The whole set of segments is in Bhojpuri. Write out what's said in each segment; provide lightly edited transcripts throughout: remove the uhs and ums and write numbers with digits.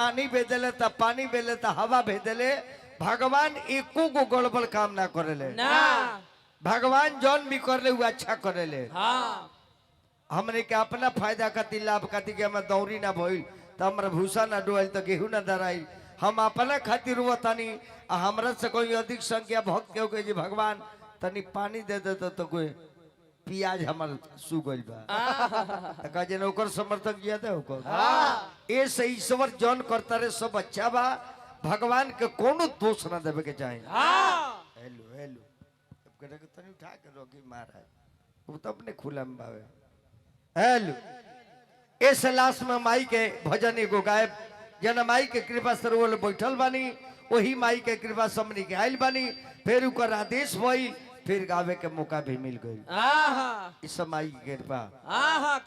आनी भेजले त पानी भेजले त हवा भेजले भगवान एको को गड़बड़ काम ना करेले ना भगवान जौन भी करले वो अच्छा करेले। हाँ हमने के अपना फायदा खातिर लाभ खातिर के हम दौरी ना भइल त हमरा भूसा ना डोल त गेहूं ना दराई हम अपना खातिर रुवतानी हमरा से कोई अधिक संख्या भक्त के जी भगवान तनी पानी दे दे तो कोई पियाज हमर सु गइल बा त कहे न ओकर समर्थक ज्यादा ओकर ए से ईश्वर जौन करता रे सब अच्छा बा भगवान के कोनो दोष ना देवे के चाहे। हेलो हेलो करे के तनी उठा के रोकी महाराज वो तो अपने खुला में बावे। हेलो इस लाश में माई के भजन एगो गायब जना माई के कृपा से रोल बैठल बानी वही माई के कृपा समनी के आइल बानी फिर उकर आदेश भइल फिर गावे के मौका भी मिल गई। इस माई की कृपा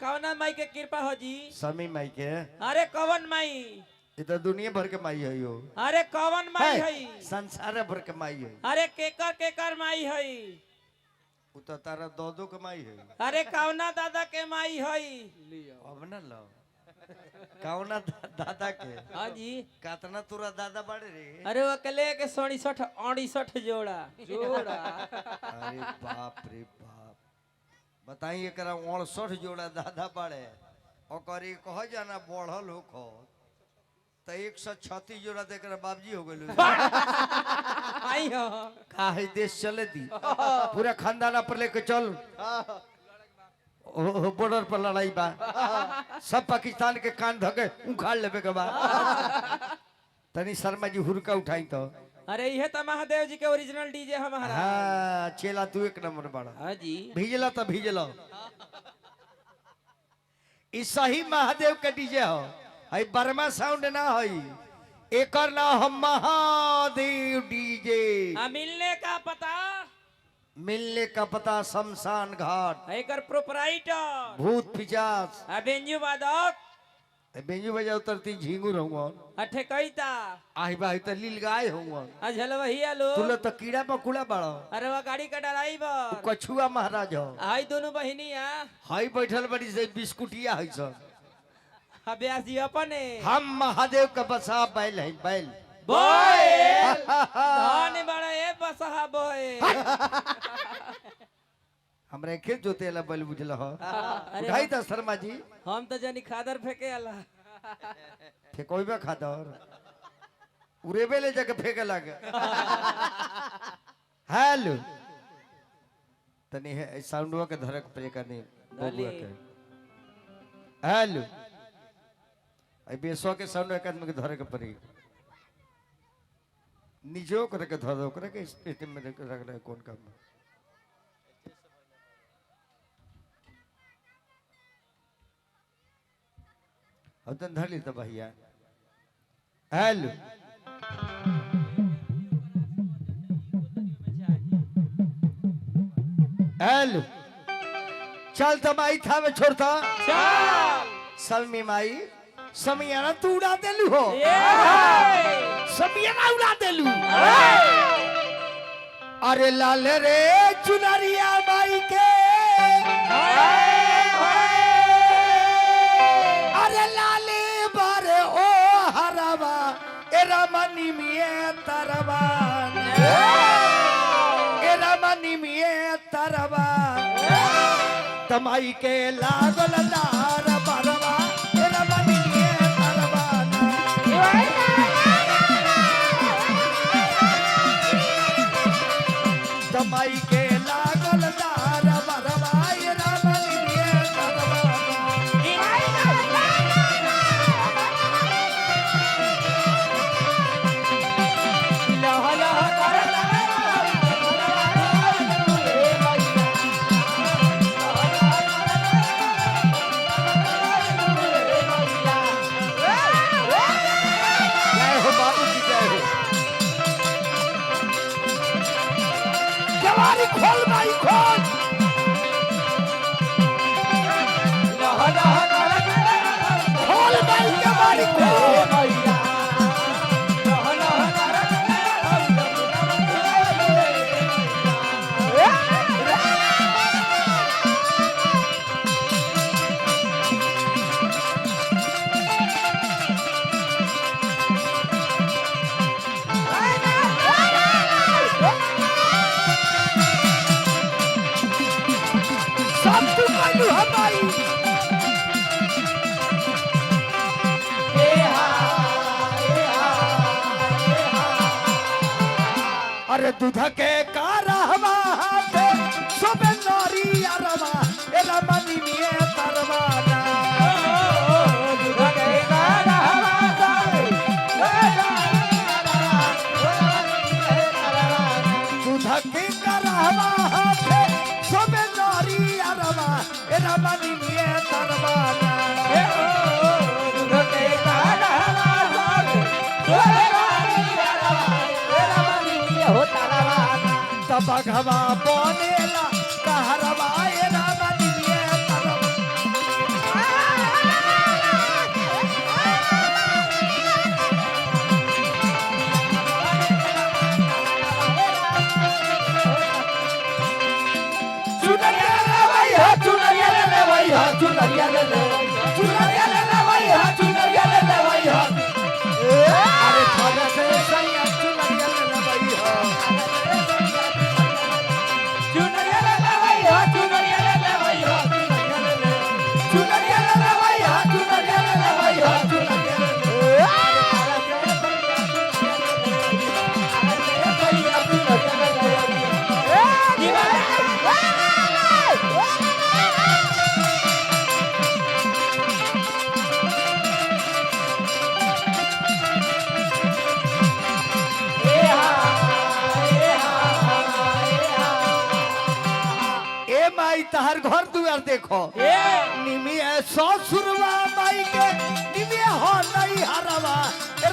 कौन माई के कृपा हो जी समी माई के अरे कौन माई ये तो दुनिया भर के माई है यो अरे कौन माई है संसार भर के माई है। अरे केकर माई है उ तो तारा दो के माई है। अरे कौना दादा के माई है अब ना लो कौना दादा के हाँ जी कातना तोरा दादा बड़े रे। अरे वो कले के 67 जोड़ा अरे बाप रे बाप बताइए करा 68 जोड़ा दादा बड़े और कह जाना बढ़ल हो खो तो 136 जोड़ा देकर बाबजी हो गए का है देश चले दी पूरा खानदान पर लेके चल बॉर्डर पर लड़ाई बा सब पाकिस्तान के कान धके उखाड़ लेवे के बा तनी शर्मा जी हुरका उठाई तो अरे ये तो महादेव जी के ओरिजिनल डीजे है महाराज। हाँ चेला तू एक नंबर बड़ा हाँ जी भिजला तो भिजला इस सही महादेव के डीजे हो हई बर्मा साउंड ना हई एकर ना हम महादेव डीजे। मिलने का पता शमशान घाट एकर प्रोपराइटर भूत पिचास बेंजू वादक बेंजू बजा उतरती झिंगुर हुआ ठेकैता आही बाही त लील गाय हुआ झलवहिया लो तुला तो कीड़ा मकुड़ा बड़ा। अरे वो गाड़ी का ड्राइवर कछुआ महाराज हो हाई दोनों बहिनिया हाई बैठल बड़ी से बिस्कुटिया है सब अभ्यास जी अपने हम महादेव का बसा बैल है बैल धन बड़ा ए बसहा बोए हमरे खेत जोते ला बैल बुझल हो उठाई था शर्मा जी हम तो जानी खादर फेंके आला फेकोइबा खादर उरेबे ले जाके फेंके लागे। हेलो तनी है साउंडवा के धरक पे करनी बबुआ के हेलो आई बेसवा के साउंड एक आदमी के धरे के पड़ी निजो करे के धर दो करे के स्टेट में रख रहा है कौन काम में अब तो धर ली तो भैया। हेलो हेलो चल तो माई था में छोड़ता चल सलमी माई समियाना तू उड़ा देलू हो समियाना उड़ा देलू अरे लाल रे चुनरिया माई के अरे लाले बारे ओ हरवा एरा मनी मिए तरवा एरा मनी मिए तरवा तमाई के लागल लार बरवा एरा मनी मिए तरवा तमाई के लागल लार बरवा एरा मनी मिए तरवा खोल भाई खोल खोल भाई कबाड़ी खोल अरे दूध के कारहवा हाथे सोबे नारी अरवा ए रमनी में तरवाना दूध के कारहवा हाथे दूध के कारहवा हाथे सोबे नारी अरवा ए रमनी में तरवाना दूध के कारहवा हाथे तब भगवा बनेला कहरवा ए रमनी में तरवाना अरे थोड़ा से सैया चुनरिया ले लबई हो चुनरिया ले लबई हो चुनरिया ले लबई हो चुनरिया ले ए माई तहर घर दुआर देखो निमिया ससुरवा माई के निमिया हो नहीं हरवा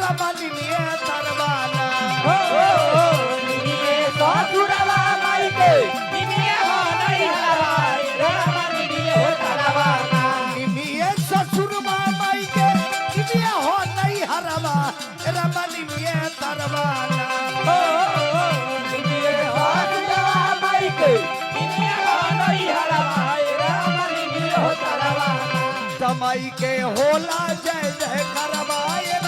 रमा निमिया तरवाना निमिया ससुरवा माई के निमिया हो नहीं हरवा रमा निमिया तरवाना तमाई के होला जय जय करवाए